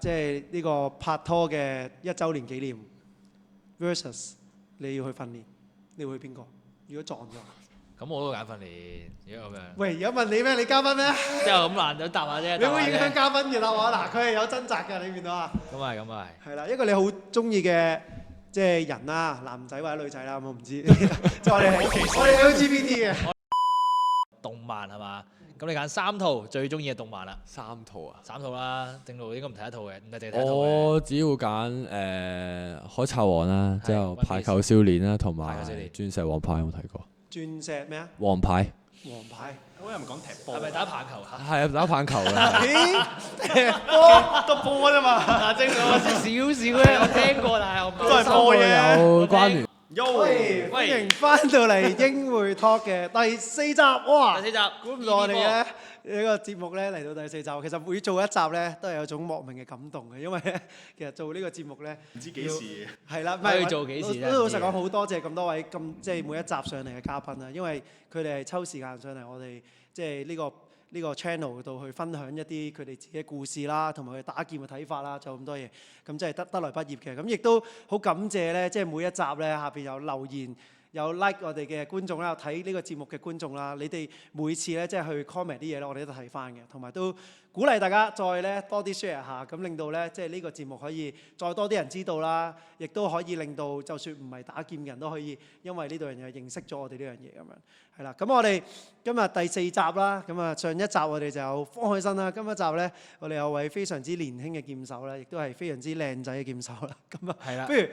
即係呢個拍拖嘅1週年紀念 versus 你要去訓練，你會去邊個？如果撞咗？咁我都揀訓練，如果咁樣。喂，而家問你咩？你嘉賓咩？之後咁難就答下啫。你會影響嘉賓嘅答案嗱，佢係有掙扎㗎，你見到啊？咁係，咁係。係啦，一個你好中意嘅即係人啦，男仔或者女仔啦，我唔知。即係我哋 LGBT 嘅。動漫係嘛？咁你揀3套最中意嘅動漫啦。 3套啊？3套啦，正路應該唔睇一套嘅，唔係淨係睇一套嘅。我只要揀海賊王啦，之後排球少年啦，同埋鑽石王牌有冇睇過？鑽石咩啊？王牌。王牌。我又唔講踢波。係咪打棒球嚇？係啊，打棒球嘅。咦？波都波啫嘛。嗱，正路我識少少咧，我聽過，但係我唔都係波嘢。有關聯。喂，歡迎翻到嚟英匯 Talk 嘅第4集，哇！第4集，估唔到我哋咧呢個節目咧嚟到第4集，其實每做一集咧都係有種莫名嘅感動嘅，因為咧其實做呢個節目咧唔知幾時係啦，可以做幾時咧？都老實講，好多謝咁多位咁即係每一集上嚟嘅嘉賓啦，因為佢哋係抽時間上嚟我哋即係呢個 channel 度去分享一啲佢哋自己嘅故事啦，同埋佢打劍嘅睇法啦，就咁多嘢，咁即係得來不易嘅。咁亦都好感謝咧，即係每一集咧下邊有留言、有 like 我哋嘅觀眾啦，有睇呢個節目嘅觀眾啦，你哋每次咧即係去 comment 啲嘢咧，我哋都睇翻嘅，同埋都鼓勵大家再咧多啲 share 下，咁令到咧即係呢個節目可以再多啲人知道啦，亦都可以令到就算唔係打劍嘅人都可以因為呢度樣嘢認識咗我哋呢樣嘢咁樣，係啦。咁我哋今日第4集啦，咁啊上一集我哋就有方海生啦，今一集咧我哋有位非常之年輕嘅劍手啦，亦都係非常之靚仔嘅劍手啦。咁啊，係啦。不如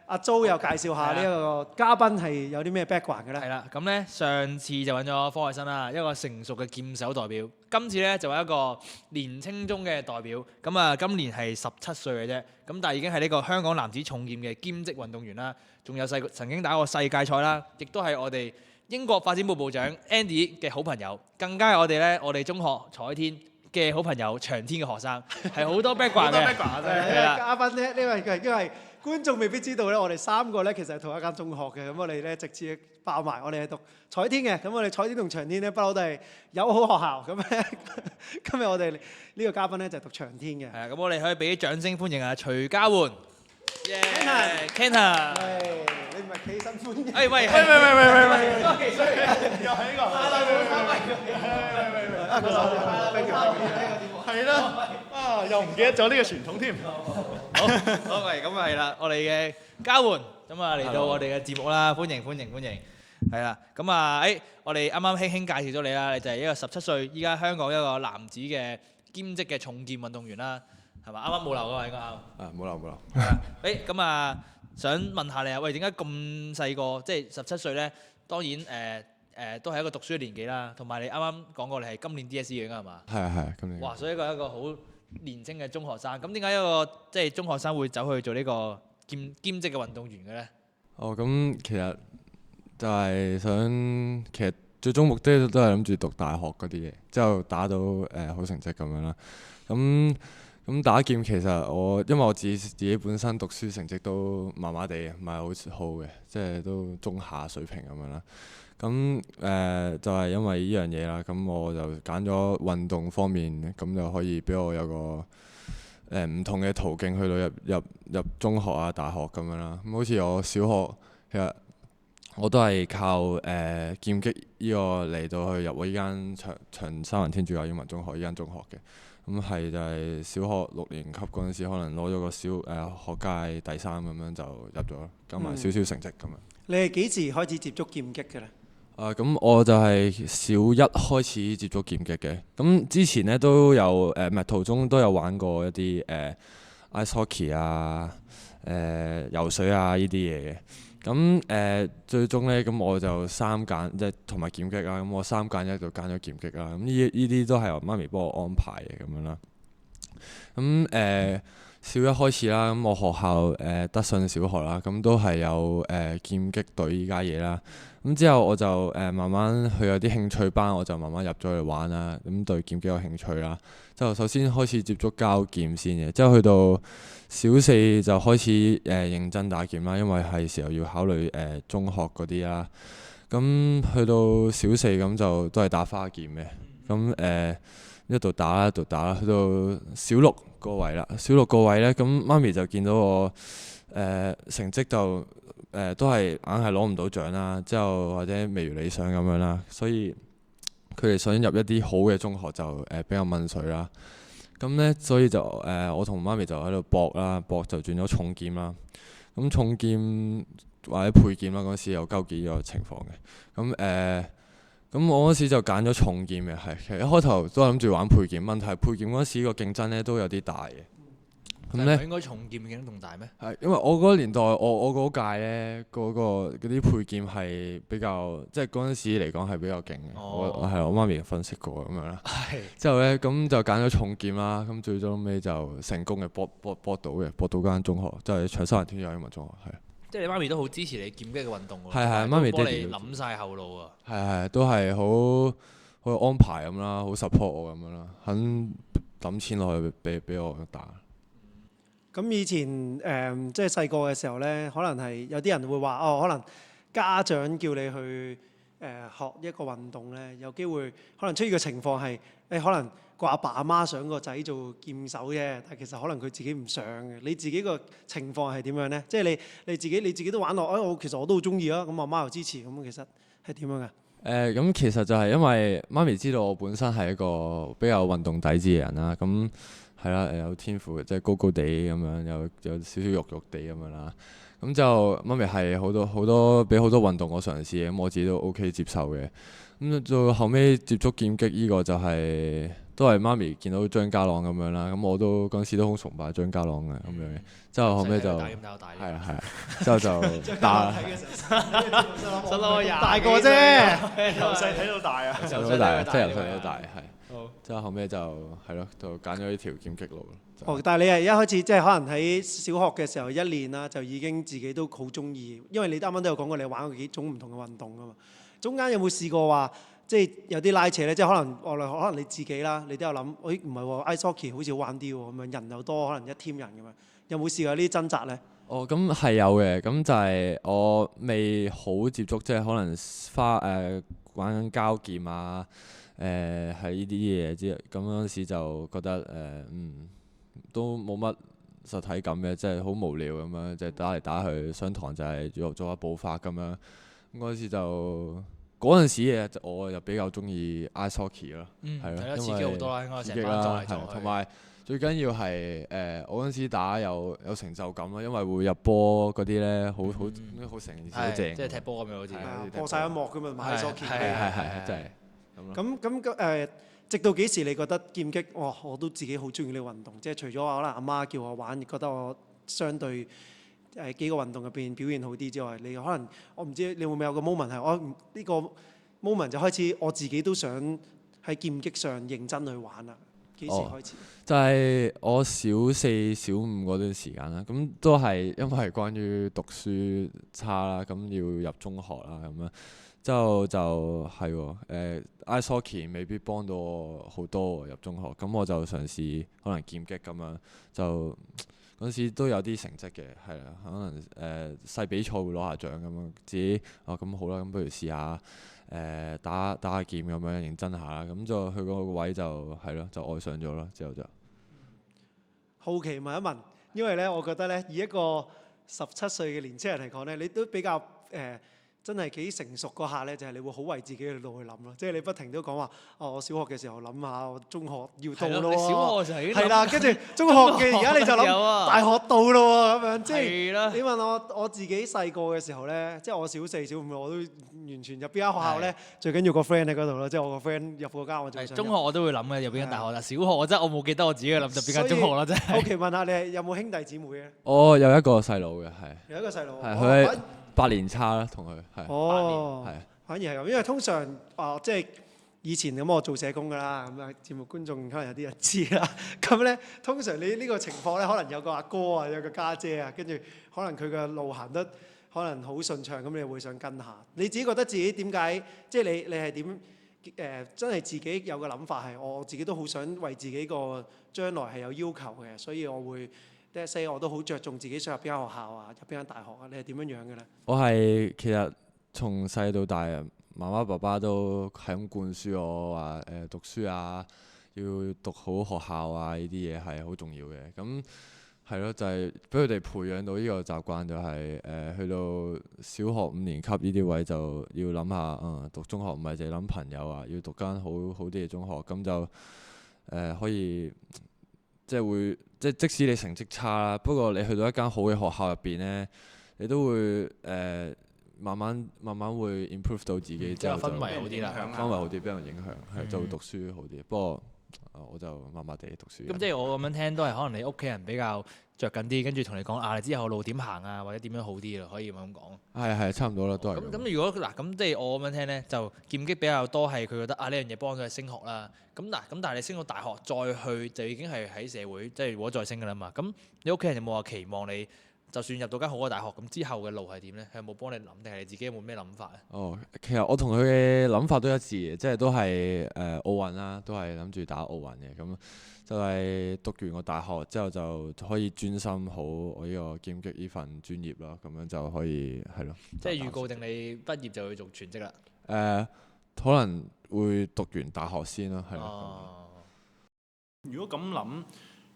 阿 Jo 又介紹下呢一個嘉賓係有啲咩 background 嘅咧？係啦，咁咧上次就揾咗方海生啦，一個成熟嘅劍手代表。今次咧就係一個年青中嘅代表。咁啊，今年係17歲嘅啫，咁但係已經係呢個香港男子重劍嘅兼職運動員啦。仲有曾經打過世界賽啦，亦都係我哋英國發展部部長 Andy 嘅好朋友，更加係我哋中學彩天嘅好朋友長天嘅學生，係好多 background 嘅。嘉賓咧，呢位佢因為觀眾未必知道咧，我哋3個咧其實係同一間中學嘅，咁我哋咧直接爆埋，我哋係讀彩天嘅，咁我哋彩天同長天咧不嬲都係友好學校，咁咧今日我哋呢個嘉賓咧就係讀長天嘅。係啊，咁我哋可以俾啲掌聲歡迎啊徐嘉煥。Kenner，你唔係企起身歡迎？喂，又係呢個。係啦，又唔記得咗呢個傳統添。好，喂，咁係啦，我哋嘅嘉煥，咁啊嚟到我哋嘅節目啦，歡迎，係啦，咁啊，我哋啱啱輕輕介紹咗你啦，你就係一個17歲，依家香港一個男子嘅兼職嘅重劍運動員啦，係嘛？啱啱冇留㗎嘛，應該啱。冇留。咁啊，想問下你啊，喂，點解咁細個，即係17歲咧？當然都係一個讀書嘅年紀啦，同埋你啱啱講過你係今年 DSE 嘅係嘛？係今年。哇！所以一個好年輕嘅中學生，咁點解一個即係中學生會走去做呢個兼職嘅運動員嘅咧？咁其實就係其實最終目的都係諗住讀大學嗰啲嘢，之後打到好成績咁樣啦。咁打劍其實因為我自己本身讀書成績都麻麻地嘅，唔係好好嘅，即係都中下水平咁樣啦。咁就係因為呢樣嘢啦，咁我就揀咗運動方面，咁就可以俾我有個唔同嘅途徑去到入中學啊、大學咁樣啦。咁好似我小學其實我都係靠劍擊呢個嚟到去入我依間長沙灣天主教英文中學依間中學嘅。咁係就係小學6年級嗰陣時，可能攞咗個學界第3咁樣就入咗，加埋少少成績咁樣。你係幾時開始接觸劍擊嘅咧？咁我就係小1開始接觸劍擊嘅。咁之前咧都有唔係途中都有玩過一啲ice hockey 啊、游水啊呢啲嘢嘅。咁最終咧，咁我就3揀，即係同埋劍擊啦。咁我3揀1就揀咗劍擊啦。咁呢啲都係我媽咪幫我安排嘅咁樣啦。咁小1開始啦，咁我學校德信小學啦，咁都係有劍擊隊依家嘢啦。咁之後我就慢慢去有啲興趣班，我就慢慢入咗去玩啦。咁對劍擊有興趣啦。之後首先開始接觸交劍先嘅，之後去到小4就開始認真打劍啦，因為係時候要考慮中學嗰啲啦。咁去到小4咁就都係打花劍嘅。咁一度打啦，一度打啦，去到小六個位啦。小六個位咧，咁媽咪就見到我成績就都係硬係攞唔到獎啦，之後或者未如理想咁樣啦，所以佢哋想入一啲好嘅中學就比較問水啦。咁咧，所以就我同媽咪就喺度搏啦，搏就轉咗重劍啦。咁重劍或者配劍啦，嗰時有糾結呢個情況嘅。咁我嗰時就揀咗重劍嘅，係其實一開頭都係諗住玩配劍，問題係配劍嗰時個競爭咧都有啲大嘅。咁咧應該重劍競爭仲大咩？係因為我嗰個年代，我嗰屆咧嗰啲配劍係比較，即係嗰陣時嚟講係比較勁嘅。我媽咪分析過咁樣啦。之後咧咁就揀咗重劍啦，咁最終尾就成功嘅搏到嘅，搏到間中學，就係長沙灣天主教英文中學係。即係你媽咪都好支持你劍擊嘅運動喎。係媽咪幫爹哋你諗晒後路啊。係都係好安排咁啦，好 support 我咁樣啦，肯抌錢落去俾我打。咁以前即係細個嘅時候咧，可能係有啲人會話可能家長叫你去學一個運動咧，有機會可能出現嘅情況係可能個阿爸阿媽想個仔做劍手啫，但其實可能佢自己唔想嘅。你自己個情況係點樣咧？即係你自己都玩落，其實我都好中意啊，咁阿媽又支持，咁其實係點樣㗎？咁其實就係因為媽咪知道我本身係一個比較運動底子嘅人啦，咁係啦，有天賦，即係高高地咁樣，有少少肉肉地咁樣啦。咁就媽咪係好多俾好多運動我嘗試嘅，咁我自己都 OK 接受嘅。咁到後尾接觸劍擊呢個就係都係媽咪見到張家朗咁樣啦，咁我都嗰陣時都好崇拜張家朗嘅咁樣嘅。之後後尾就係啊，之後就打。細佬廿大個啫，由細睇到大啊！由細到大，即係由細到大係。之後後尾就係咯，就揀咗呢條劍擊路。但係你係一開始即係可能喺小學嘅時候一練啦，就已經自己都好中意，因為你啱啱都有講過你玩過幾種唔同嘅運動㗎嘛。中間有冇試過話即係有啲拉扯咧？即係可能你自己啦，你都有諗，唔係喎 ice hockey 好似好玩啲喎，咁樣人又多，可能一 team 人咁樣。有冇試過呢啲掙扎咧？咁係有嘅，咁就係我未好接觸，即係可能玩緊膠劍啊，係呢啲嘢之，咁嗰陣時就覺得都冇乜實體感嘅，即係好無聊咁樣，即係打嚟打去，上堂就係做下步法咁樣。咁嗰陣時我又比較中意 ice hockey 咯，係咯，刺激好多啦，應該成班撞嚟撞去。同埋最緊要係我嗰陣時打有成就感咯，因為會入波嗰啲咧，好成件事好正。即係踢波咁樣好似。播晒音樂咁嘛，買 ice hockey。係真係咁直到幾時你覺得劍擊我都自己好中意呢個運動？即係除咗話可能阿媽叫我玩，覺得我相對幾個運動入邊表現好啲之外，你可能我唔知你會唔會有個 moment 係我呢個 moment 就開始我自己都想喺劍擊上認真去玩啦。幾時開始？就係我小4、小5嗰段時間啦。咁都係因為關於讀書差啦，咁要入中學啦咁樣。之後就係ice hockey 未必幫到我好多入中學，咁我就嘗試可能劍擊咁樣，就嗰陣時都有啲成績嘅，係啦，可能細比賽會攞下獎咁樣，自己咁好啦，咁不如試下打下劍咁樣認真下啦，咁就去嗰個位就係咯，就愛上咗咯，之後就好奇問一問，因為咧，我覺得咧，以一個17歲嘅年青人嚟講咧，你都比較真係幾成熟嗰下咧，就係你會好為自己嘅路去諗咯，即係你不停都講話，我小學嘅時候諗下，我中學要到咯喎。小學就已經係啦，跟住中學嘅而家你就諗大學到咯喎，咁樣即係你問我自己細個嘅時候咧，即係我小4、小5我都完全入邊間學校咧，最緊要個 friend 喺嗰度咯，即係我個 friend 入嗰間我就想。中學我都會諗嘅入邊間大學，但小學我真係我冇記得我自己諗入邊間中學啦，真係。好奇問下你有冇兄弟姊妹嘅？我有一個細佬嘅，係。有一個細佬。係佢8年差啦，同佢係。哦，係。反而係咁，因為通常即係以前咁，我做社工㗎啦，咁啊節目觀眾可能有啲人知啦。咁咧，通常你呢個情況咧，可能有個阿哥啊，有個家姐啊，跟住可能佢嘅路行得可能好順暢，咁你會想跟下。你自己覺得自己點解？即係你係點？真係自己有個諗法係，我自己都好想為自己個將來係有要求嘅，所以我會。我都好着重自己想入邊間學校啊，入邊間大學啊。你係點樣樣嘅咧？我係其實從細到大啊，媽媽爸爸都係咁灌輸我話讀書啊，要讀好學校啊，呢啲嘢係好重要嘅。咁係咯，就係俾佢哋培養到呢個習慣，就係去到小學5年級呢啲位就要諗下，讀中學唔係淨係諗朋友啊，要讀間好啲嘅中學，咁就可以即係會即使你成績差啦，不過你去到一間好嘅學校入邊呢，你都會慢慢會 improve 到自己，即係氛圍好啲啦，氛圍好啲，俾人影響，係就會讀書好啲。不過我就麻麻地讀書。咁即係我咁樣聽都係可能你屋企人比較着緊啲，跟住同你講你之後路點行啊，或者點樣好啲咯，可以咁講。係差唔多啦，都係。咁如果咁即係我咁樣聽咧，就劍擊比較多係佢覺得呢樣嘢幫咗佢升學啦。咁但係你升到大學再去就已經係喺社會即係冇得再升㗎啦嘛。咁你屋企人有冇話期望你就算入到間好嘅大學，咁之後嘅路係點咧？佢有冇幫你諗，定係你自己有冇咩諗法咧？其實我同佢嘅諗法都一致嘅，即係都係奧運啦，都係諗住打奧運嘅。咁就係讀完個大學之後就可以專心好我呢個劍擊呢份專業啦。咁樣就可以係咯。即係預告定你畢業就會做全職啦？可能會讀完大學先咯，係咯。如果咁諗，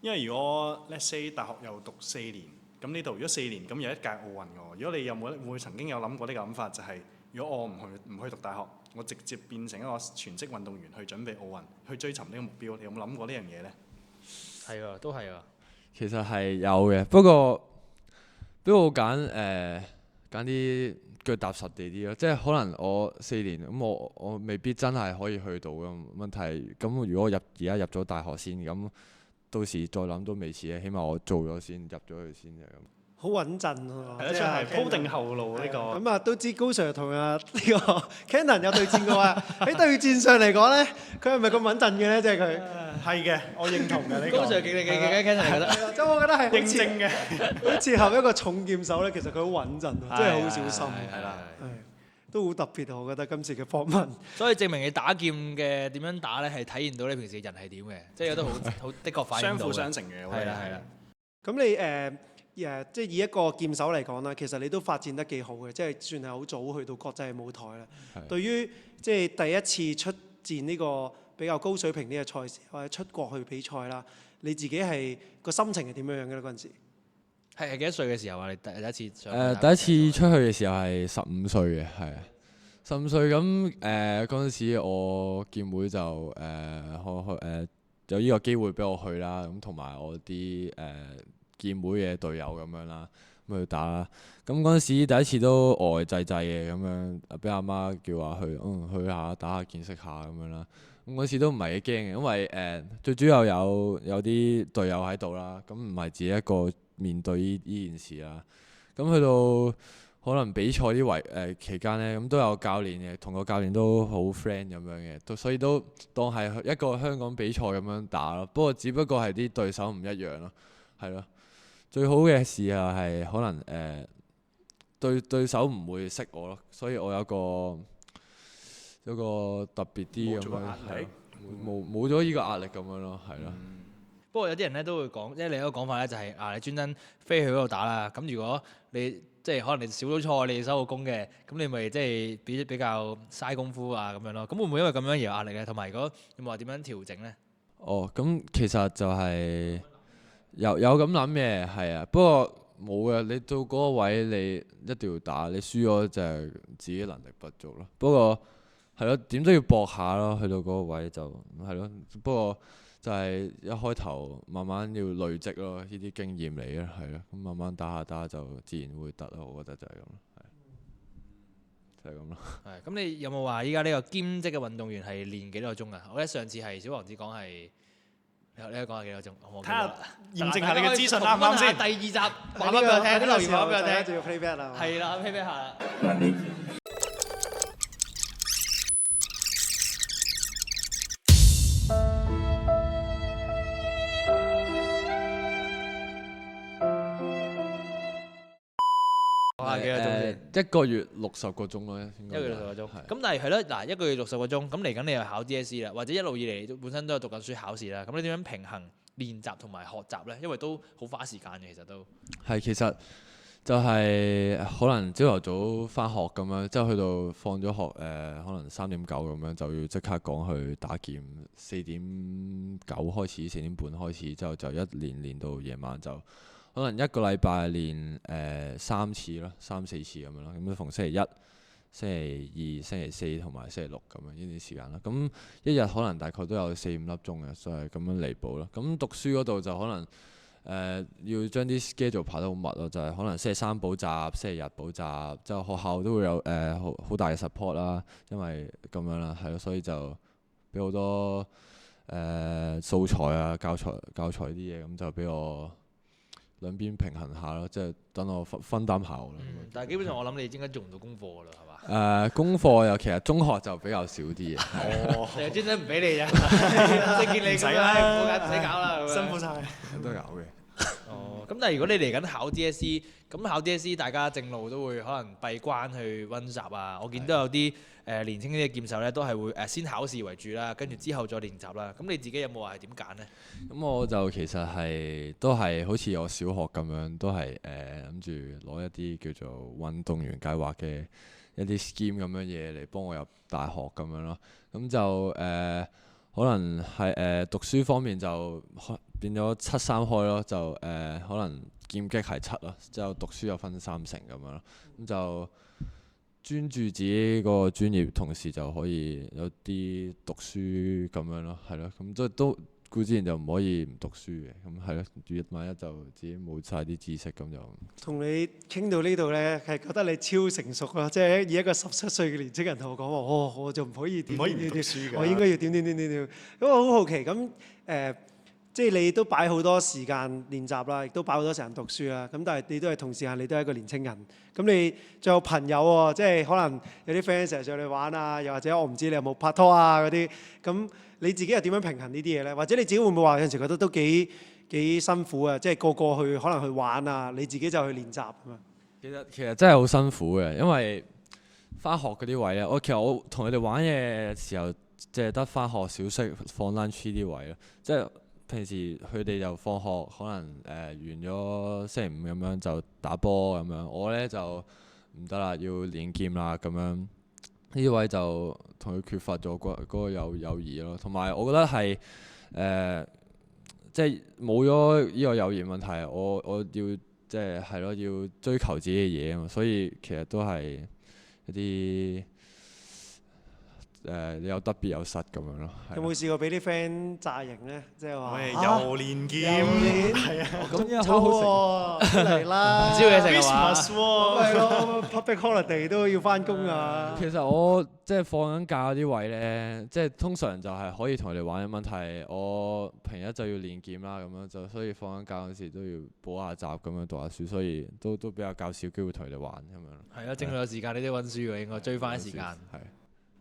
因為如果 let's say 大學又讀4年。咁呢度如果4年，咁有一屆奧運喎。如果你有冇會曾經有諗過呢個諗法，就係如果我唔去讀大學，我直接變成一個全職運動員去準備奧運，去追尋呢個目標，你有冇諗過呢樣嘢呢？係啊，都係啊。其實係有嘅，不過我揀啲腳踏實地啲咯，即係可能我4年咁，我未必真係可以去到嘅問題。咁如果我而家入咗大學先咁。到時再諗都未遲嘅，起碼我做咗先，入咗去先就咁。好穩陣喎，係啦，即係鋪定後路呢個。咁啊，都知高 Sir 同呢個 Cannon 有對戰過啊。喺對戰上嚟講咧，佢係咪咁穩陣嘅咧？即係佢係嘅，我認同嘅呢個。高 Sir 勁Cannon 覺得。即係我覺得係認證嘅，好似合一個重劍手咧，其實佢好穩陣，真係好小心。係啦。都好特別啊！我覺得今次嘅訪問，所以證明你打劍嘅點樣打咧，係體現到你平時人係點嘅，即係有得好的確反映到。相輔相成嘅，係啦。咁你即係以一個劍手嚟講啦，其實你都發展得幾好嘅，即係算係好早去到國際舞台啦。對於即係第一次出戰呢個比較高水平啲嘅賽事，或者出國去比賽啦，你自己係個心情係點樣樣嘅咧？嗰陣時係幾多歲嘅時候啊？你第一次上？第一次出去嘅時候係15歲嘅，係15歲咁嗰陣時，我劍會就有呢個機會俾我去啦，咁同埋我啲劍會嘅隊友咁樣啦，咁去打啦。咁嗰陣時第一次都呆滯滯嘅咁樣，俾阿媽叫話去下打下見識下咁樣啦。咁嗰時都唔係幾驚嘅，因為最主要有啲隊友喺度啦，咁唔係自己一個面對呢件事啦。咁去到可能比賽啲期間呢，咁都有教練嘅，同個教練都好 friend 咁樣嘅，所以都當係一個香港比賽咁樣打咯。不過只不過係啲對手唔一樣咯，係咯。最好嘅事啊係可能對手唔會識我咯，所以我有個特別啲咁樣，冇咗呢個壓力咁樣咯，係咯。不過有啲人咧都會講，即係另一個講法咧就係你專登飛去嗰度打啦。咁如果你即係可能你少咗賽，你收到工嘅，咁你咪即係比較嘥功夫啊咁樣咯。咁會唔會因為咁樣而有壓力咧？同埋如果有冇話點樣調整咧？咁其實就係有咁諗嘅，係啊。不過冇嘅，你到嗰個位你一定要打，你輸咗就係自己能力不足咯。不過係咯，點都要搏下咯。去到嗰個位就係咯。不過就係一開頭慢慢要累積咯，呢啲經驗嚟嘅係咯。咁慢慢打下就自然會得咯。我覺得就係咁咯，就係咁咯。係咁，你有冇話依家呢個兼職嘅運動員係練幾多個鐘啊？我覺得上次係小王子講係，你講下幾多鐘？睇下驗證下你嘅資訊啱唔啱先。第2集話翻俾我聽，啲留言話俾我聽。仲要 playback 啦。係啦，playback 下啦。一個月60個鐘咯，一個月60個鐘。咁但係咯，嗱一個月60個鐘，咁嚟緊你又考 DSE 啦，或者一路以嚟本身都有讀緊書考試啦。咁你點樣平衡練習同埋學習咧？因為都好花時間嘅，其實都係其實就係可能朝頭早翻學咁樣，之後去到放咗學可能3點9咁樣就要即刻趕去打劍，4點9開始，4點半開始，之後就一練到夜晚就可能一個禮拜練3次啦，3、4次咁樣啦，咁逢星期一、星期2、星期4同埋星期6咁樣呢啲時間啦。咁一日可能大概都有4、5粒鐘嘅，所以咁樣彌補啦。咁讀書嗰度就可能要將啲 schedule 排得好密咯，就係可能星期3補習，星期日補習，之後學校都會有好大嘅 support 啦，因為咁樣啦，係咯，所以就俾好多素材啊、教材啲嘢，咁就俾我兩邊平衡下咯，即係等我分擔下我咯。但係基本上我諗你應該做唔到功課㗎啦，係嘛？功課又其實中學就比較少啲嘅。成日專登唔俾你啫，即係見你咁啦，唔使搞啦，咁樣辛苦晒。都有嘅。哦，咁但係如果你嚟緊考 DSE，咁考 DSE 大家正路都會可能閉關去温習啊。我見到有啲年輕啲嘅劍手咧，都係會先考試為主啦，跟住之後再練習啦。咁你自己有冇話係點揀呢？咁我就其實都係好似我小學咁樣，都係諗住攞一啲叫做運動員計劃嘅一啲 scheme 咁樣嘢嚟幫我入大學咁樣咯。咁就可能係讀書方面就變咗7-3開咯，就可能劍擊係7咯，之後讀書又分3成咁樣咯。咁就專注自己嗰個專業，同時就可以有啲讀書咁樣咯，係咯。咁都固之然就唔可以唔讀書嘅，咁係咯。萬一就自己冇晒啲知識咁就。同你傾到呢度咧，係覺得你超成熟咯，即係以一個17歲嘅年青人同我講話，我就唔可以點點點點，我應該要點點點點點。咁我好好奇咁即係你都擺好多時間練習啦，亦都擺好多時間讀書啦。咁但係你都係同時間，你都係一個年青人。咁你仲有朋友喎，即係可能有啲 friend 成日上嚟玩啊，又或者我唔知你有冇拍拖啊嗰啲。咁你自己又點樣平衡呢啲嘢咧？或者你自己會唔會話有陣時覺得都幾辛苦啊？即係個去可能去玩啊，你自己就去練習咁啊。其實真係好辛苦嘅，因為翻學嗰啲位咧，其實我同佢哋玩嘅時候，即係得翻學小息放 lunch 啲位咯，即係。平時佢哋就放學，可能完咗星期5咁樣就打波咁樣，我呢就唔得啦，要練劍啦咁樣。呢位就同佢缺乏咗嗰個友誼咯，同埋我覺得係即係冇咗呢個友誼問題，我要即係係咯，要追求自己嘅嘢啊嘛，所以其實都係一啲。你有得必有失咁樣咯。有冇試過俾啲 friend 炸型咧？即係話又練劍，係啊，咁好喎，嚟啦！唔知嘢食啊嘛？係咯，public holiday 都要翻工啊。其實我即係放緊假嗰啲位咧，即係通常就係可以同佢哋玩嘅問題。我平日就要練劍啦，咁樣就所以放緊假嗰時都要補下習咁樣讀下書，所以都比較較少機會同佢哋玩咁樣。係啊，正路有時間你都要温書嘅，應該追翻啲時間。係。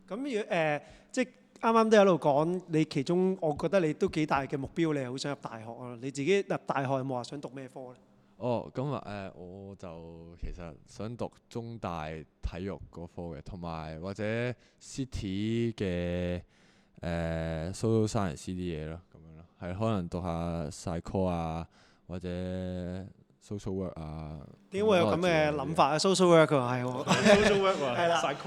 咁如果即係啱啱都喺度講，你其中我覺得你都幾大嘅目標，你係好想入大學啊！你自己入大學有冇話想讀咩科咧？咁我就其實想讀中大體育嗰科嘅，同埋或者 City 嘅social science 啲嘢咯，咁樣咯，係可能讀下 psycho 啊，或者 social work 啊。點解會有咁嘅諗法啊？social work 喎，係喎social work 喎，係啦，psycho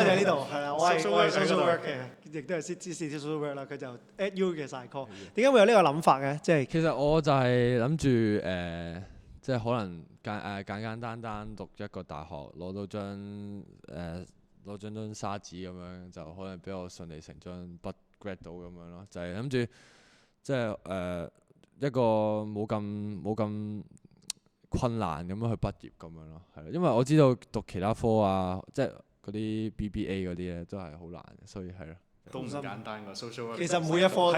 就喺呢度，係啦，我係 social work 嘅，亦都係 City social work 啦。佢就 at U 嘅 psycho。點解會有呢個諗法嘅？即係其實我就係諗住即係可能簡單讀一個大學，攞張沙紙咁樣，就可能比較順理成章畢 grad 到咁樣咯。就係諗住即係一個冇咁困難咁樣去畢業咁樣咯，係咯，因為我知道讀其他科啊，即係嗰啲 BBA 嗰啲咧都係好難嘅，所以係咯。都唔簡單㗎 social work。其實每一科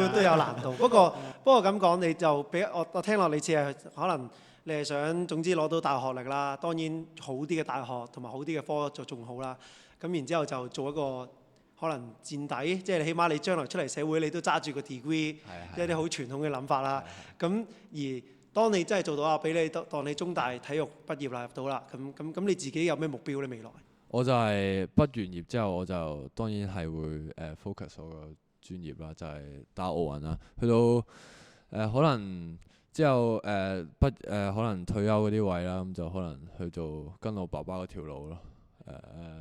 都有難度。不過咁講，你就俾我聽落，你似係可能你係想總之攞到大學學歷啦。當然好啲嘅大學同埋好啲嘅科就仲好啦。咁然之後就做一個可能墊底，即係你起碼你將來出嚟社會你都揸住個 degree，一啲好傳統嘅諗法啦。咁而當你真係做到啊，俾你當你中大體育畢業啦，入到啦，咁你自己有咩目標咧？未來？我就係畢完業之後，我就當然係會focus 我個專業啦，就係打奧運啦。去到可能之後可能退休嗰啲位啦，咁就可能去做跟我爸爸嗰條路咯。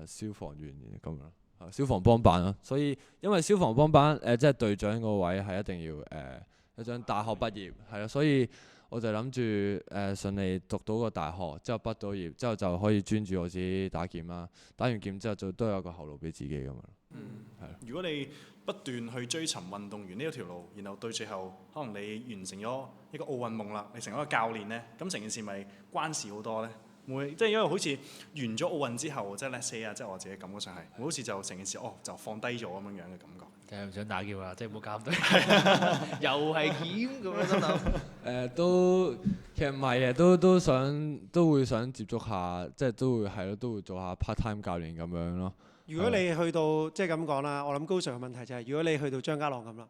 消防員咁樣，消防幫辦咯。所以因為消防幫辦即係隊長個位係一定要一張大學畢業係啦，所以我就諗住順利讀到個大學，之後畢到業，之後就可以專注我自己打劍啦。打完劍之後就都有個後路俾自己咁樣。如果你不斷去追尋運動員呢一條路，然後到最後可能你完成咗一個奧運夢啦，你成為一個教練呢，咁成件事咪關事好多呢？會即係因為好似完咗奧運之後，即係 let's say 啊，即係我自己感覺上係，好似就成件事就放低咗咁樣嘅感覺。就係唔想打劍啦，即係唔好搞咁多，又係劍咁樣心諗。都其實唔係嘅，都會想接觸下，即係都會係咯，都會做下 part time 教練咁樣咯。如果你去到即係咁講啦，我諗高 Sir 嘅問題就係，如果你去到張家朗咁啦，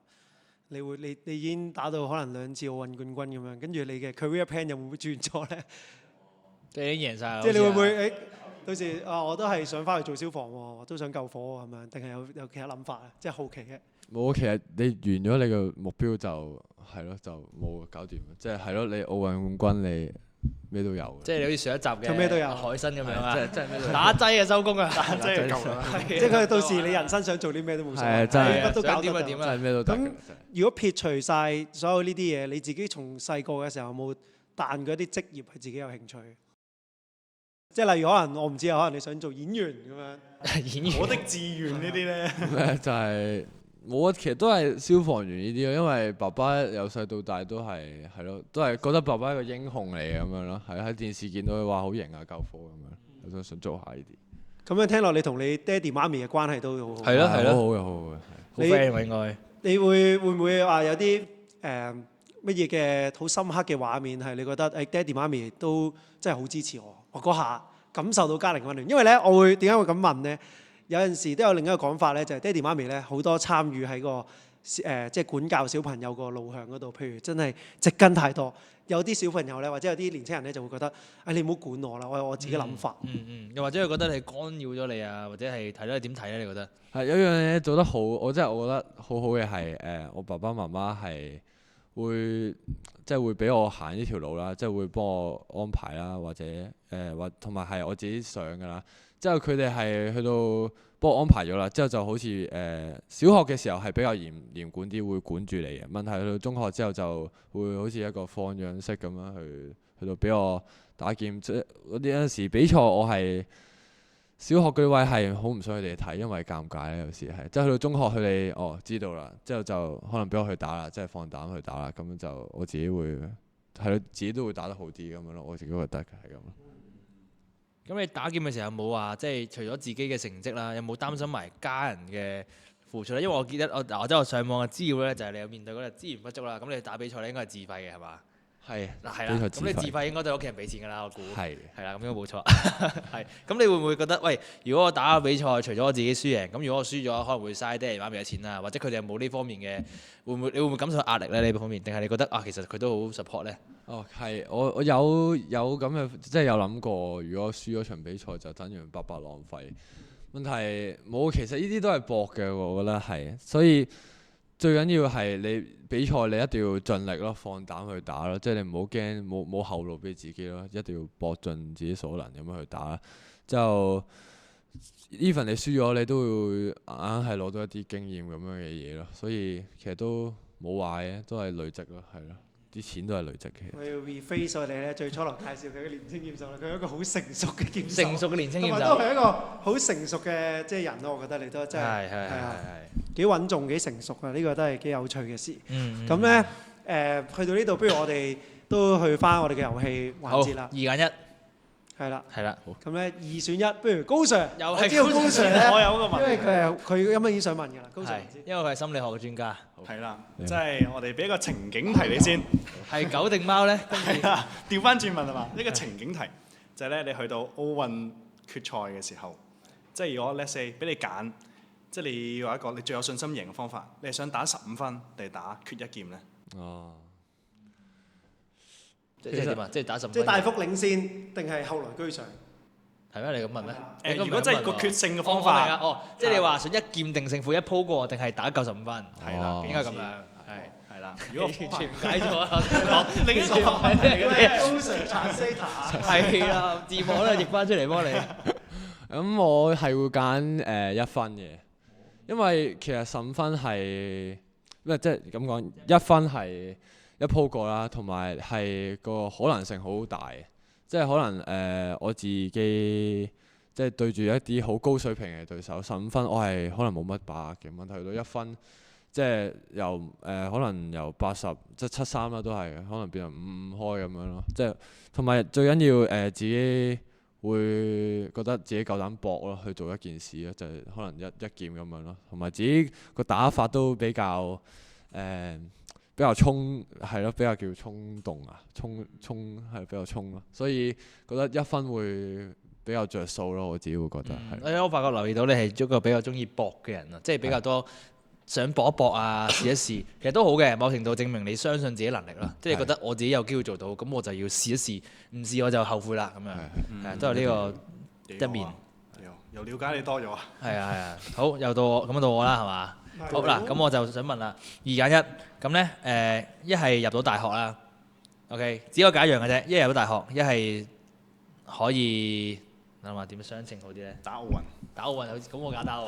你已經打到可能2次奧運冠軍咁樣，跟住你嘅 career plan 又會唔會轉咗咧？即係已經贏晒啦。即係你會唔會到時我都係想翻去做消防喎，我都想救火咁樣，定係有其他諗法啊？即係好奇嘅。冇，其實你完咗你個目標就係咯，就冇搞掂。即係係咯，你奧運冠軍你咩都有。即係你好似上一集嘅咩都有海參咁樣啊！即係咩都有打劑啊，收工啊！打劑就夠啦。即係佢到時你人生想做啲咩都冇所謂，係真係乜都搞得想點就點啊真係咩都得嘅。咁如果撇除晒所有呢啲嘢，你自己從細個嘅時候有冇彈過一啲職業係自己有興趣？即係例如可能我唔知啊，可能你想做演員咁樣。演員我的志願呢啲呢，就係冇啊，其實都係消防員呢啲咯，因為爸爸由細到大都係咯，都係覺得爸爸係個英雄嚟嘅咁樣咯，係喺電視見到佢話好型啊，救火咁樣，我都想做下呢啲。咁樣聽落，你同你爹哋媽咪嘅關係都好好。係咯係咯，好好嘅好好嘅。好 friend 喎應該。你會唔會話有啲乜嘢嘅好深刻嘅畫面係你覺得爹哋媽咪都真係好支持我嗰下感受到家庭溫暖？因為咧，我會點解會咁問咧？有陣時都有另一個講法咧，就係爹哋媽咪咧好多參與喺個即係管教小朋友個路向嗰度，譬如真係植根太多。有啲小朋友咧，或者有啲年青人咧，就會覺得你唔好管我啦，我有我自己諗法。又或者佢覺得你干擾咗你啊，或者係睇到你點睇咧？你覺得？係有樣嘢做得好，我覺得好好嘅係我爸爸媽媽係會即係會俾我行呢條路啦，即係會幫我安排啦，或者同埋係我自己想㗎啦。之後佢哋係去到幫我安排咗啦，之後就好似小學嘅時候係比較嚴管啲，會管住你嘅。問題去到中學之後就會好似一個放養式咁樣去到俾我打劍。即係嗰啲有陣時比賽我係小學嗰啲位係好唔想佢哋睇，因為尷尬咧有時係。即係去到中學佢哋知道啦，之後就可能俾我去打啦，即係放膽去打啦。咁就我自己會係咯，自己都會打得好啲咁樣咯。我自己覺得係咁咯。咁你打劍嘅時候有冇話即係除咗自己嘅成績啦，有冇擔心埋家人嘅付出咧？因為我記得我上網嘅資料咧，就係你有面對嗰個資源不足啦。咁你打比賽咧應該係自費嘅係嘛？係啦，咁你自費應該都係屋企人俾錢㗎啦，我估係啦，咁應該冇錯。係咁，你會唔會覺得喂，如果我打個比賽，除咗我自己輸贏，咁如果我輸咗，可能會嘥爹哋媽咪嘅錢啦，或者佢哋有冇呢方面嘅，你會唔會感受壓力咧？呢方面，定係你覺得其實佢都好 support 咧？係我有咁嘅，即係有諗過，如果輸咗場比賽就等於白白浪費。問題冇，其實呢啲都係搏嘅，我覺得係，所以最緊要係你比賽你一定要盡力咯，放膽去打咯，即係你唔好驚冇後路俾自己咯，一定要搏盡自己所能咁樣去打。之後 even 你輸咗，你都會硬係攞到一啲經驗咁樣嘅嘢咯，所以其實都冇壞嘅，都係累積咯，係咯。啲錢都係累積嘅。我要 rephrase 我哋咧，最初嚟介紹佢嘅年輕劍手啦，佢係一個好成熟嘅劍手，成熟嘅年輕劍手，同埋都係一個好成熟嘅即係人咯。我覺得你都真係係幾穩重、幾成熟啊！呢個都係幾有趣嘅事。咁咧去到呢度，不如我哋都去翻我哋嘅遊戲環節啦。2揀1。係啦，咁咧2選1，不如高 Sir，又係知道高 Sir 咧，我有個問題，因為佢有乜嘢想問㗎啦，高 Sir，因為佢係心理學嘅專家。係啦，即係我哋俾一個情景題你先。係狗定貓咧？係啦，調翻轉問係嘛？呢個情景題就係咧，你去到奧運決賽嘅時候，即係如果 let's say 俾你揀，即係你要有一個你最有信心贏嘅方法，你係想打15分定係打缺一劍咧？即係點啊？即係打15分。即係大幅領先定係後來居上？係咩？你咁問咩？如果真係個決勝嘅方法，即係你話想一劍定勝負一鋪過，定係打夠15分？係啦，應該咁樣。係啦。如果完全唔解咗啦，講另一個範圍嚟嘅。高 Sir Translator 係啦，字幕咧譯翻出嚟幫你。咁我係會揀1分嘅，因為其實15分係咩即係咁講，1分係一鋪過啦，同埋係個可能性好大嘅，即係可能我自己即係對住一啲好高水平嘅對手，15分我係可能冇乜把握嘅，問題去到1分，即係由可能由80即係73啦，都係可能變成5-5開咁樣咯，即係同埋最緊要自己會覺得自己夠膽搏咯，去做一件事咯，就係可能一劍咁樣咯，同埋自己個打法都比較比較係咯，比較叫衝動啊，衝係比較衝咯，所以覺得1分會比較着數咯，我自己會覺得係。我發覺留意到你係一個比較中意搏嘅人啊，即係比較多想搏一搏啊，試一試，其實都好嘅，某程度證明你相信自己能力啦，即係覺得我自己有機會做到，咁我就要試一試，唔試我就後悔啦咁樣，係都係呢個一面。又了解你多咗。係啊，好又到我，咁到我啦係嘛？好嗱，咁我就想問啦，2揀1，咁咧一係入到大學啦 ，OK， 只可以揀一樣嘅啫，一係入到大學，一係可以諗下點相稱好啲咧？打奧運好，咁我揀打奧運，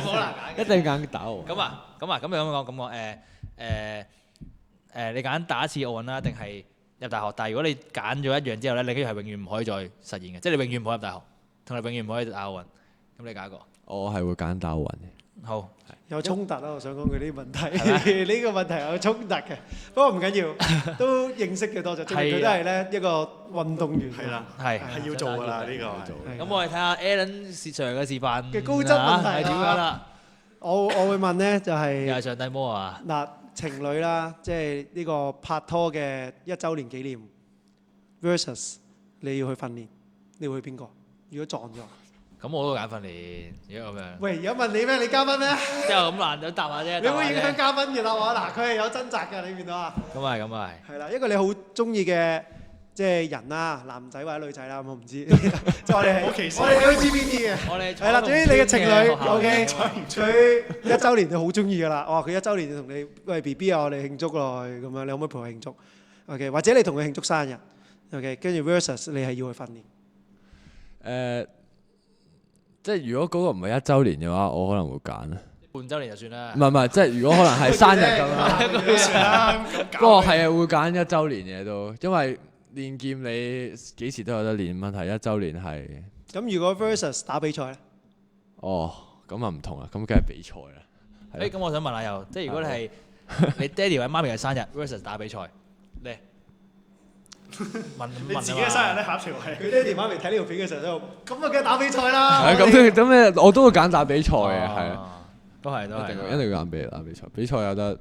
好難揀。一定揀打奧運。咁講，你揀打一次奧運啦，定係入大學？但係如果你揀咗一樣之後咧，你跟住係永遠唔可以再實現嘅，即係你永遠唔可以入大學，同你永遠唔可以打奧運。咁你揀一個？我係會揀打奧運嘅。好。有衝突啦，我想講佢呢個問題，呢個問題有衝突嘅，不過唔緊要，都認識嘅多咗，證明佢都係咧一個運動員。係啦，係要做㗎啦呢個。咁我哋睇下 Alan Sir 嘅示範嘅高質問題係點樣啦？我會問咧就又係係上帝魔啊！嗱，情侶啦，即係呢個拍拖嘅1週年紀念 versus 你要去訓練，你會去邊個？如果撞咗？咁我都揀訓練，如果咁樣。喂，而家問你咩？你嘉賓咩？之後咁難就答下啫。你會影響嘉賓嘅答案嗱，佢係有掙扎㗎，你見到啊？咁係。係啦，一個你好中意嘅即係人啦，男仔或者女仔啦，咁我唔知。即係我哋係我哋 LGBT 嘅。我哋係啦，總之你嘅情侶，OK，佢1週年你好中意㗎啦。哇，佢1週年就同你喂 BB 啊，我哋慶祝咯咁樣，你可唔可以陪我慶祝 ？OK， 或者你同佢慶祝生日 ，OK， 跟住 versus 你係要去訓練。即係如果嗰個唔係1週年嘅話，我可能會揀啊。半週年就算啦。唔係，即係如果可能係生日咁啦。不過係會揀1週年嘅都，因為練劍你幾時都有得練，問題1週年係。咁如果 versus 打比賽咧？哦，咁啊唔同啦，咁梗係比賽啦。咁我想問下又，即係如果你係你爹哋或者媽咪嘅生日 versus 打比賽，你你自己嘅生日咧，下一條係佢爹哋媽咪睇呢條片嘅時候都咁啊，梗係打比賽啦。係咁咧，我都會揀打比賽嘅，係啊，都係一定要揀打比賽。比賽有得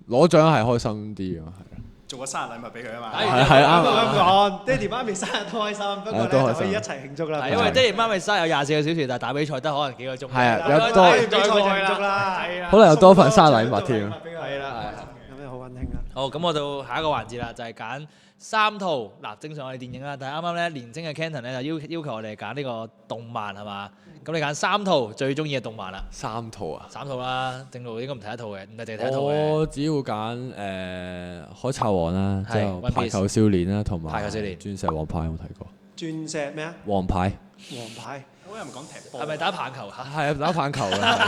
攞獎係開心啲啊，係。做個生日禮物俾佢啊嘛。係啱。咁講，爹哋媽咪生日都開心，不過咧就可以一齊慶祝啦。因為爹哋媽咪生日有24個小時，但係打比賽得可能幾個鐘。係啊，有多打完比賽就慶祝啦。可能有多份生日禮物添。係啦，咁樣好溫馨啊。好，咁我到下一個環節啦，就係揀3套嗱，正常我哋電影啦，但係啱啱咧年青嘅 Canton 咧就要求我哋揀呢個動漫係嘛？咁你揀3套最中意嘅動漫啦。3套啊？3套啦，正路應該唔睇一套嘅，唔係淨係睇一套嘅。我只會揀海賊王啦，之後排球少年啦，同埋排球少年、鑽石王牌有冇睇過？鑽石咩啊？王牌。王牌。好有人講踢波。係咪打棒球嚇？係啊，打棒球啊。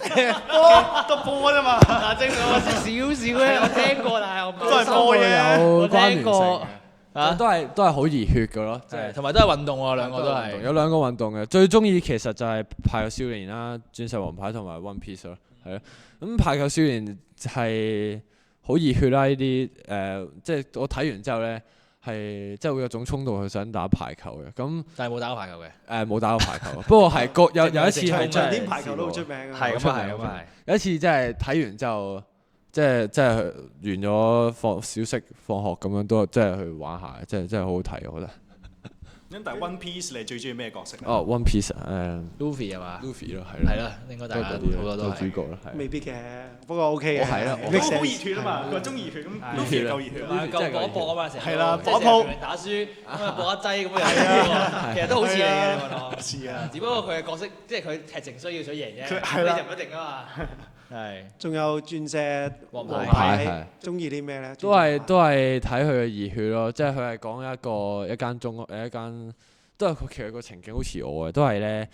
踢波都波啫嘛。嗱，正路我識少少咧，我聽過，但係我都係波嘅。有關聯聽過性。都係好熱血嘅咯，即係同埋都係運動喎，兩個都係。有兩個運動嘅，最中意其實就係排球少年啦、鑽石王牌同埋 One Piece 咯，係咯。咁排球少年係好熱血啦，呢啲即係我睇完之後咧，係即係會有種衝動去想打排球嘅。咁但係冇打過排球嘅。冇打過排球，不過係有一次係長點排球都好出名嘅。係咁啊，係咁啊，係。有一次真係睇完之後。即係完咗小息放學咁樣都即係去玩下，真係好好睇我覺得。咁但係 One Piece 你最中意咩角色咧？哦 One Piece Luffy 係嘛？Luffy 咯，係咯，應該大家好多都係主角咯，係。未必嘅，不過 OK 嘅。我係啦，都好熱血啊嘛，佢話中意熱血咁，Luffy 夠熱血，夠搏一搏啊嘛，成日係啦，搏一鋪打輸咁啊，搏一劑咁樣，其實都好似你嘅，你問我。似啊，只不過佢嘅角色即係佢劇情需要想贏啫，你就唔一定啊嘛。係仲有鑽石、黃牌牌，中意啲咩咧？都係睇佢嘅熱血咯，即係佢係講一間一間，都係其實個情景好似我嘅，都係咧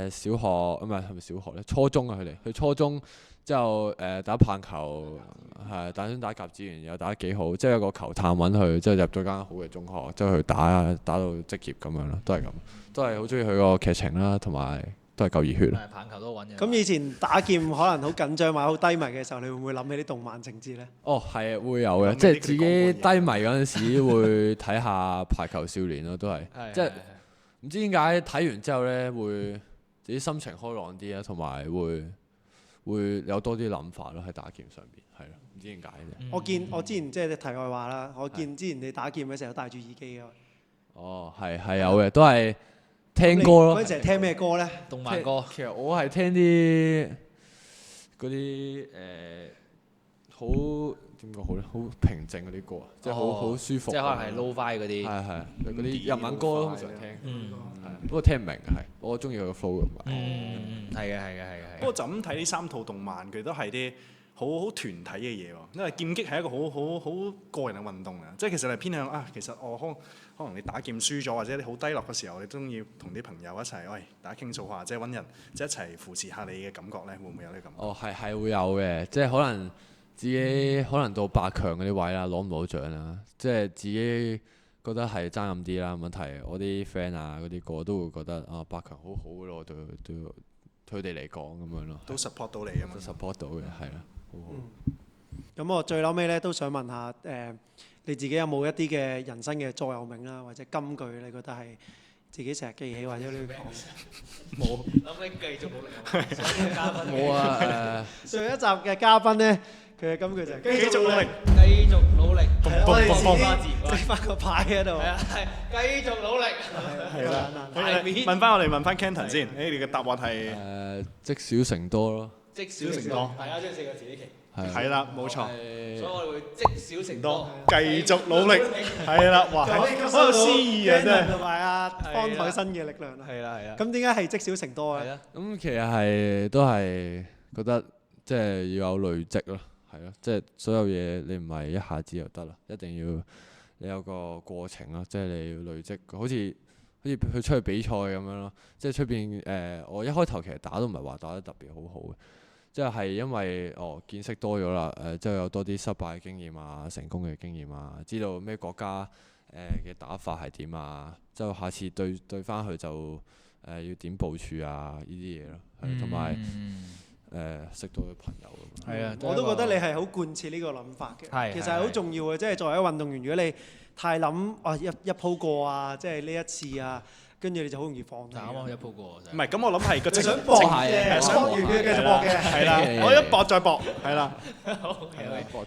小學唔係咪小學咧？初中啊，佢哋去初中之後打棒球，係打甲子園又打得幾好，即係有個球探揾佢，之後入咗間好嘅中學，之後去打到職業咁樣咯，都係咁，都係好中意佢個劇情啦，同埋都係夠熱血咯。棒球都好揾嘅。咁以前打劍可能好緊張或者好低迷嘅時候，你會唔會諗起啲動漫情節咧？哦，係啊，會有嘅，諗起即係自己佢哋講過低迷嗰陣時會睇下排球少年咯，都係，即係唔知點解睇完之後咧會自己心情開朗啲啊，同埋會有多啲諗法咯喺打劍上邊，係咯，唔知點解啫。我之前即係題外話啦，我見之前你打劍嘅時候戴住耳機嘅。哦，係有嘅，都係聽歌咯。嗰陣時係聽咩歌咧？動漫歌。其實我係聽啲嗰啲好點講好咧，好平靜嗰啲歌啊，即係好舒服。即係可能係 low-fi 嗰啲。係嗰啲日文歌咯，通常聽。嗯。係，不過聽唔明嘅係，我中意佢個 flow 咁解。係嘅。不過就咁睇呢3套動漫，佢都係啲好團體嘅嘢喎。因為劍擊係一個好個人嘅運動啊，即係其實係偏向啊，其實我可能你打劍輸咗，或者你好低落嘅時候，你中意同啲朋友一齊，喂，大家傾訴下，即係揾人即係一齊扶持下你嘅感覺咧，會唔會有呢個感覺？哦，係會有嘅，即係可能自己可能到8強嗰啲位啦，攞唔到獎啦，即係自己覺得係爭咁啲啦。問題我啲 friend 啊嗰啲個都會覺得啊8強好好嘅咯，對佢哋嚟講咁樣咯。都 support 到你啊嘛。都 support 到嘅，係啦，好好。咁我最嬲尾咧都想問下你自己有冇一啲嘅人生嘅座右銘啦，或者金句你覺得係自己成日記起或者你會講？冇。諗緊繼續努力。冇啊上一集嘅嘉賓咧，佢嘅金句就係繼續努力。繼續努力。我哋砰砰自己整翻個牌喺度。係繼續努力。係啦。牌面。問翻 Canton 先，你嘅答案係積少成多咯。積少成多。大家中意4個字呢期。係啦，冇錯。所以我哋會積少成多。繼續努力。係啦，哇，好有詩意啊，真係。同埋阿方海生嘅力量啦。係啦。咁點解係積少成多啊？咁其實都係覺得即係要有累積咯，係咯，即係所有嘢你唔係一下子就得啦，一定要你有個過程咯，即係你要累積，好似去出去比賽咁樣咯，即係出邊我一開頭其實打都唔係話打得特別好嘅。即係因為見識多咗啦，即係有多啲失敗嘅經驗啊，成功嘅經驗啊，知道咩國家嘅打法係點啊，之後下次對翻佢就要點部署啊呢啲嘢咯，同埋識到嘅朋友。係啊，我都覺得你係好貫徹呢個諗法嘅。其實係好重要嘅，即係作為一個運動員，如果你太諗一鋪過啊，即係呢一次啊。跟住你就好容易放棄。啱啱一鋪過真係。唔係，咁我諗係個想搏嘅，搏完嘅繼續搏嘅。係啦，我一搏再搏，係啦。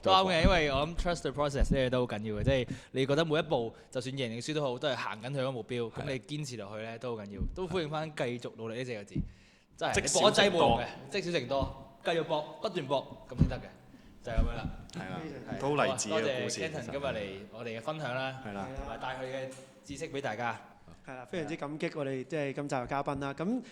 都啱嘅，因為我諗 trust the process 呢樣都好緊要嘅，即係你覺得每一步，就算贏定輸都好，都係行緊佢嗰個目標。咁你堅持落去咧都好緊要，都歡迎翻繼續努力呢4個字。真係你搏一劑冇用嘅，積少成多，繼續搏，不斷搏，咁先得嘅，就係咁樣啦。係啦，都好勵志嘅故事。多謝 Canton 今日嚟我哋嘅分享啦，係啦，同埋帶佢嘅知識俾大家。係啦，非常之感激我哋即係今集嘅嘉賓啦。咁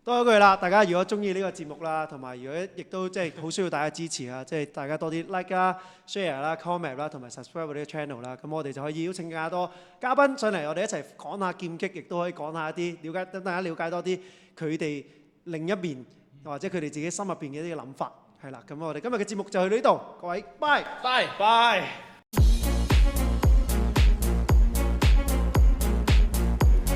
多一句啦，大家如果中意呢個節目啦，同埋如果亦都即係好需要大家支持啊，即係大家多啲 like 啦、share 啦、comment 啦，同埋 subscribe 我哋嘅 channel 啦。咁我哋就可以邀請更加多嘉賓上嚟，我哋一齊講下劍擊，亦都可以講下一啲等大家了解多啲佢哋另一面，或者佢哋自己心入邊嘅一啲諗法。係啦，咁我哋今日嘅節目就去到呢度，各位，拜。